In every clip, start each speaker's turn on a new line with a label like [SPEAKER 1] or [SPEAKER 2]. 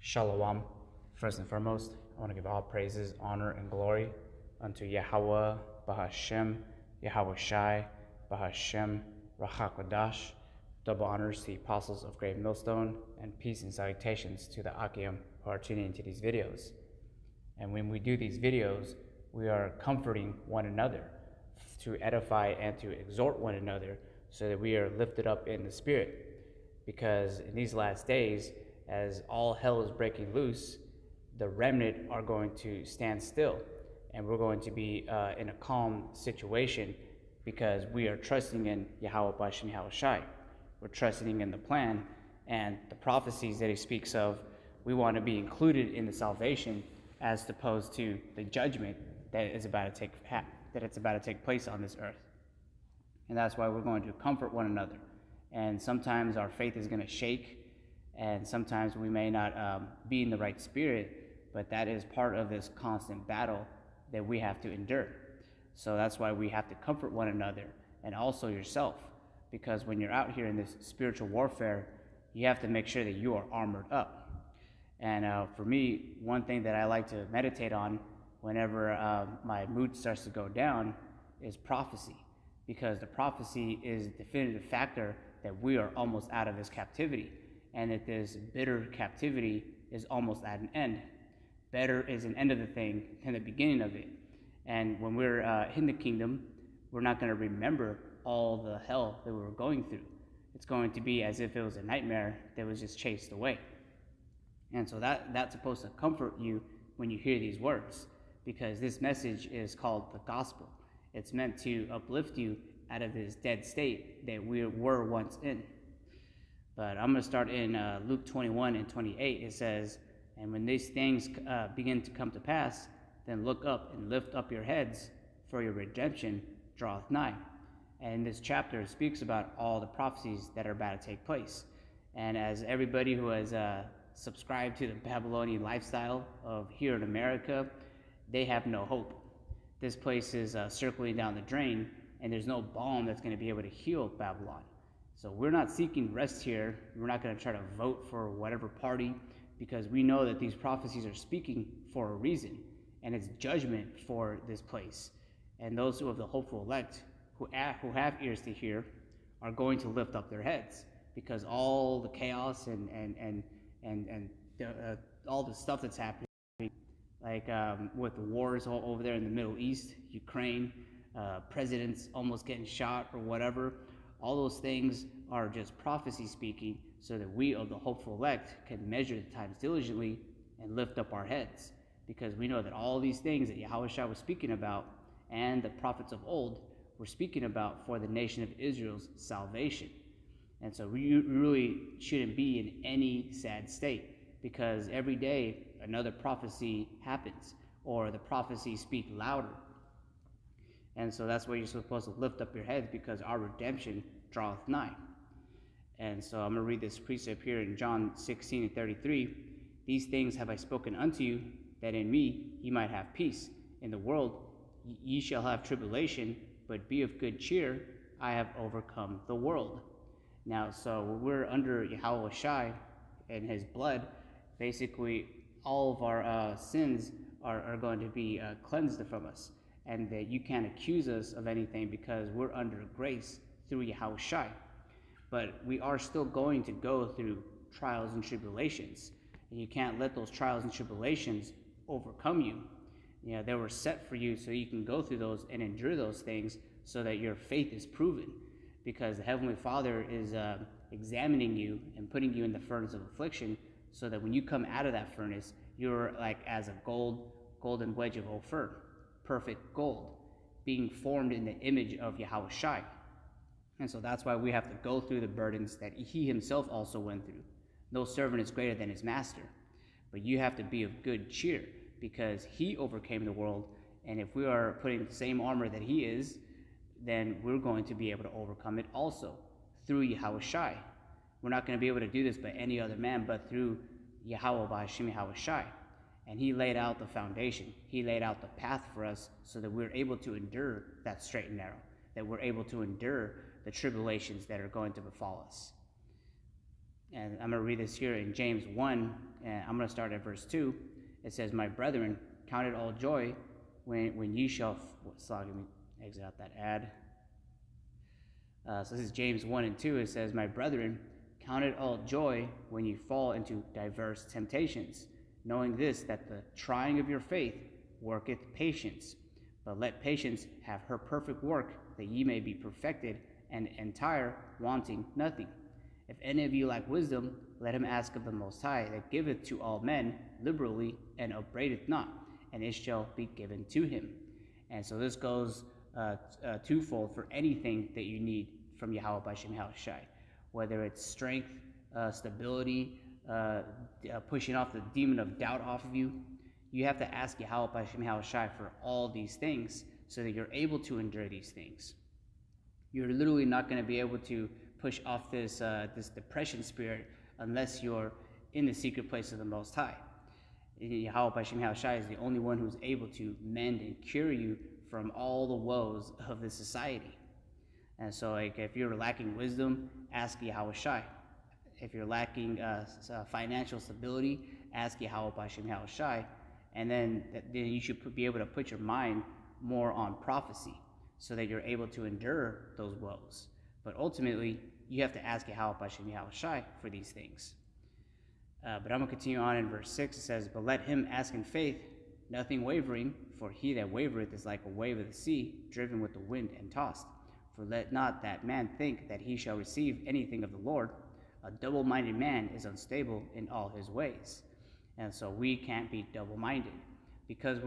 [SPEAKER 1] Shalom. First and foremost, I want to give all praises, honor, and glory unto Yahweh, Bahashem, Yahweh Shai, Bahashem, Rachakodash. Double honors to the apostles of Grave Millstone, and peace and salutations to the Akim who are tuning into these videos. And when we do these videos, we are comforting one another to edify and to exhort one another so that we are lifted up in the spirit. Because in these last days, as all hell is breaking loose, the remnant are going to stand still, and we're going to be in a calm situation because we are trusting in Yahweh Bashem Yahweh Shai. We're trusting in the plan and the prophecies that he speaks of. We want to be included in the salvation as opposed to the judgment that is about to take place on this earth. And that's why we're going to comfort one another. And sometimes our faith is going to shake, and sometimes we may not be in the right spirit, but that is part of this constant battle that we have to endure. So that's why we have to comfort one another, and also yourself, because when you're out here in this spiritual warfare, you have to make sure that you are armored up. And for me, one thing that I like to meditate on whenever my mood starts to go down is prophecy, because the prophecy is a definitive factor that we are almost out of this captivity, and that this bitter captivity is almost at an end. Better is an end of the thing than the beginning of it. And when we're in the kingdom, we're not going to remember all the hell that we were going through. It's going to be as if it was a nightmare that was just chased away. And so that's supposed to comfort you when you hear these words, because this message is called the gospel. It's meant to uplift you out of this dead state that we were once in. But I'm going to start in Luke 21 and 28. It says, "And when these things begin to come to pass, then look up and lift up your heads, for your redemption draweth nigh." And this chapter speaks about all the prophecies that are about to take place. And as everybody who has subscribed to the Babylonian lifestyle of here in America, they have no hope. This place is circling down the drain, and there's no balm that's going to be able to heal Babylon. So we're not seeking rest here. We're not going to try to vote for whatever party, because we know that these prophecies are speaking for a reason, and it's judgment for this place. And those who have the hopeful elect, who have ears to hear, are going to lift up their heads, because all the chaos and all the stuff that's happening, like with the wars all over there in the Middle East, Ukraine, presidents almost getting shot or whatever, all those things are just prophecy speaking, so that we of the hopeful elect can measure the times diligently and lift up our heads, because we know that all these things that Yahweh Shai was speaking about and the prophets of old were speaking about for the nation of Israel's salvation. And so we really shouldn't be in any sad state, because every day another prophecy happens, or the prophecies speak louder. And so that's why you're supposed to lift up your heads, because our redemption draweth nigh. And so I'm going to read this precept here in John 16 and 33. "These things have I spoken unto you, that in me ye might have peace. In the world ye shall have tribulation, but be of good cheer, I have overcome the world." Now, so we're under Yahweh Shai and his blood. Basically, all of our sins are going to be cleansed from us, and that you can't accuse us of anything, because we're under grace through Yahweh Shai. But we are still going to go through trials and tribulations, and you can't let those trials and tribulations overcome you. You know, they were set for you so you can go through those and endure those things, so that your faith is proven, because the Heavenly Father is examining you and putting you in the furnace of affliction, so that when you come out of that furnace, you're like as a golden wedge of Ophir, perfect gold, being formed in the image of Yahweh Shai. And so that's why we have to go through the burdens that he himself also went through. No servant is greater than his master. But you have to be of good cheer, because he overcame the world. And if we are putting the same armor that he is, then we're going to be able to overcome it also through Yahweh Shai. We're not going to be able to do this by any other man, but through Yahweh Bahashem Yahweh Shai. And he laid out the foundation. He laid out the path for us, so that we're able to endure that straight and narrow, that we're able to endure the tribulations that are going to befall us. And I'm going to read this here in James 1 and I'm going to start at verse 2. It says, "My brethren, count it all joy when ye shall..." Let me exit out that ad. So this is James 1 and 2. It says, "My brethren, count it all joy when you fall into diverse temptations, knowing this, that the trying of your faith worketh patience. But let patience have her perfect work, that ye may be perfected and entire, wanting nothing. If any of you lack wisdom, let him ask of the Most High, that giveth to all men liberally, and upbraideth not, and it shall be given to him." And so this goes twofold for anything that you need from Yahweh B'Shem Yahushai, whether it's strength, stability, pushing off the demon of doubt off of you. You have to ask Yahweh B'Shem Yahushai for all these things so that you're able to endure these things. You're literally not going to be able to push off this depression spirit unless you're in the secret place of the Most High. Yahweh B'Shem Yahushai is the only one who's able to mend and cure you from all the woes of this society. And so, like, if you're lacking wisdom, ask Yahweh Shai. If you're lacking financial stability, ask Yahweh B'Shem Yahushai. And then you should be able to put your mind more on prophecy so that you're able to endure those woes. But ultimately, you have to ask Yahweh B'Shem Yahushai for these things. But I'm going to continue on in verse 6. It says, "But let him ask in faith, nothing wavering, for he that wavereth is like a wave of the sea, driven with the wind and tossed. For let not that man think that he shall receive anything of the Lord. A double-minded man is unstable in all his ways." And so we can't be double-minded. Because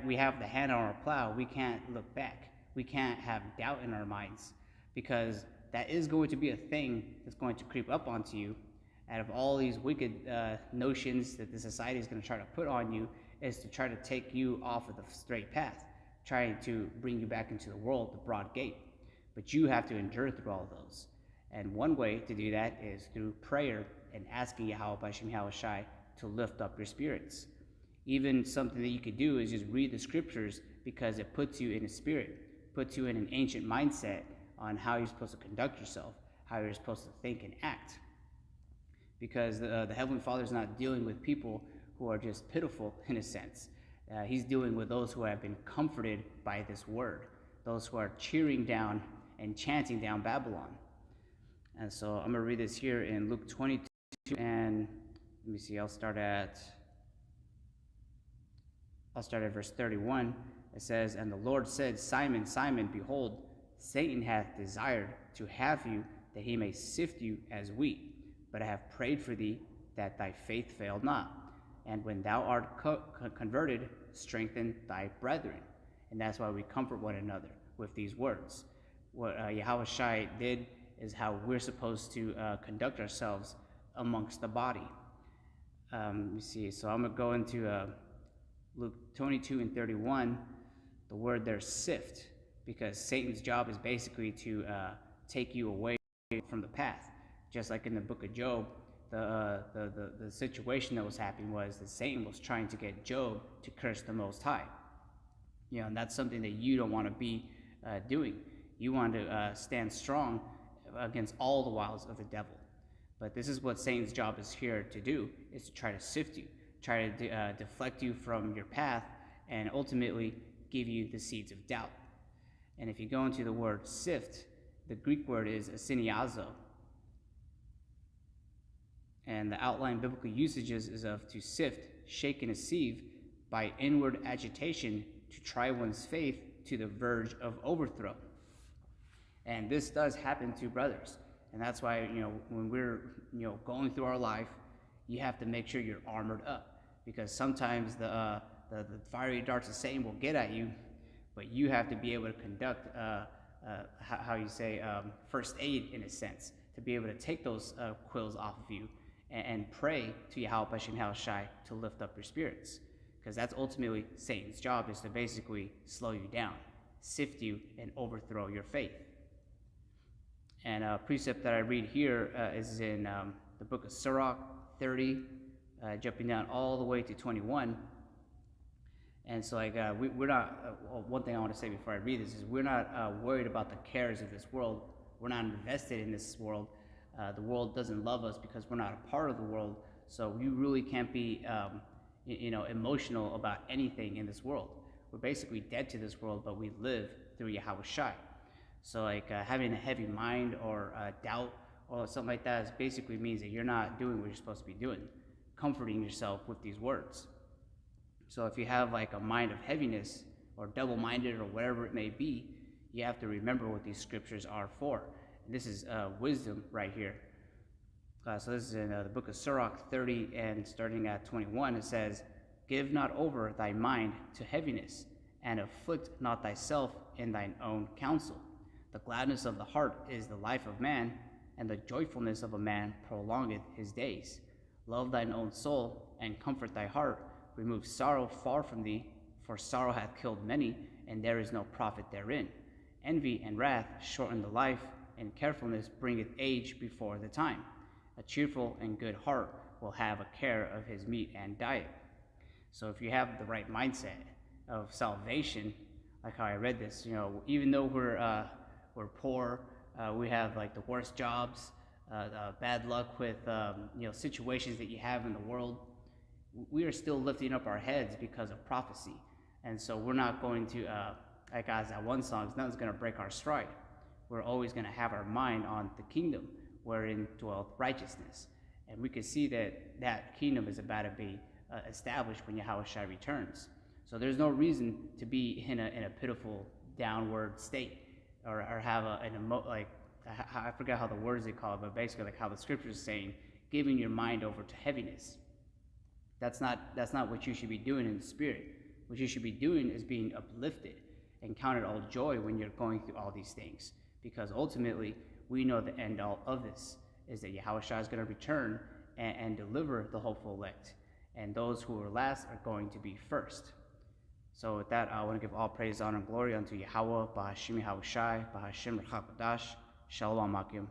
[SPEAKER 1] we have the hand on our plow, we can't look back. We can't have doubt in our minds, because that is going to be a thing that's going to creep up onto you. Out of all these wicked notions that the society is going to try to put on you, is to try to take you off of the straight path, trying to bring you back into the world, the broad gate. But you have to endure through all those. And one way to do that is through prayer and asking Yahweh B'Shem Yahushai to lift up your spirits. Even something that you could do is just read the scriptures, because it puts you in a spirit, puts you in an ancient mindset on how you're supposed to conduct yourself, how you're supposed to think and act. Because the Heavenly Father is not dealing with people who are just pitiful in a sense. He's dealing with those who have been comforted by this word, those who are cheering down and chanting down Babylon. And so I'm going to read this here in Luke 22, and let me see, I'll start at verse 31. It says, "And the Lord said, Simon, Simon, behold, Satan hath desired to have you, that he may sift you as wheat. But I have prayed for thee, that thy faith fail not. And when thou art converted, strengthen thy brethren." And that's why we comfort one another with these words. What Yahweh Shai did is how we're supposed to conduct ourselves amongst the body. Let me see. So I'm going to go into Luke 22 and 31. The word there, sift, because Satan's job is basically to take you away from the path. Just like in the book of Job, the situation that was happening was that Satan was trying to get Job to curse the Most High. And that's something that you don't want to be doing. You want to stand strong against all the wiles of the devil. But this is what Satan's job is here to do, is to try to sift you, try to deflect you from your path, and ultimately give you the seeds of doubt. And if you go into the word sift, the Greek word is asiniazo. And the outline biblical usages is of to sift, shake, and sieve by inward agitation to try one's faith to the verge of overthrow. And this does happen to brothers. And that's why, when we're, going through our life, you have to make sure you're armored up. Because sometimes the fiery darts of Satan will get at you, but you have to be able to conduct, first aid in a sense, to be able to take those quills off of you and pray to Yahweh B'Shem Yahushai to lift up your spirits. Because that's ultimately Satan's job, is to basically slow you down, sift you, and overthrow your faith. And a precept that I read here is in the book of Sirach 30, jumping down all the way to 21. And so, we're not, one thing I want to say before I read this is we're not worried about the cares of this world. We're not invested in this world. The world doesn't love us because we're not a part of the world. So we really can't be, emotional about anything in this world. We're basically dead to this world, but we live through Yahweh Shai. So like having a heavy mind or doubt or something like that is basically means that you're not doing what you're supposed to be doing, comforting yourself with these words. So if you have like a mind of heaviness or double-minded or whatever it may be, you have to remember what these scriptures are for. And this is wisdom right here. So this is in the book of Sirach 30 and starting at 21. It says, "Give not over thy mind to heaviness, and afflict not thyself in thine own counsel. The gladness of the heart is the life of man, and the joyfulness of a man prolongeth his days. Love thine own soul, and comfort thy heart. Remove sorrow far from thee, for sorrow hath killed many, and there is no profit therein. Envy and wrath shorten the life, and carefulness bringeth age before the time. A cheerful and good heart will have a care of his meat and diet." So if you have the right mindset of salvation, like how I read this, even though we're poor, we have like the worst jobs, bad luck with situations that you have in the world, we are still lifting up our heads because of prophecy. And so we're not going to, like as that one song, nothing's going to break our stride. We're always going to have our mind on the kingdom wherein dwelleth righteousness. And we can see that that kingdom is about to be established when Yahweh Shai returns. So there's no reason to be in a pitiful downward state or have I forgot how the words they call it, but basically like how the scriptures is saying, giving your mind over to heaviness. That's not what you should be doing in the spirit. What you should be doing is being uplifted and count it all joy when you're going through all these things. Because ultimately, we know the end all of this is that Yahweh Shai is going to return and deliver the hopeful elect. And those who are last are going to be first. So with that, I want to give all praise, honor, and glory unto Yahweh, Bahashim Yahweh Shai, Bahashim Rachak Kodash, Shalom Akim.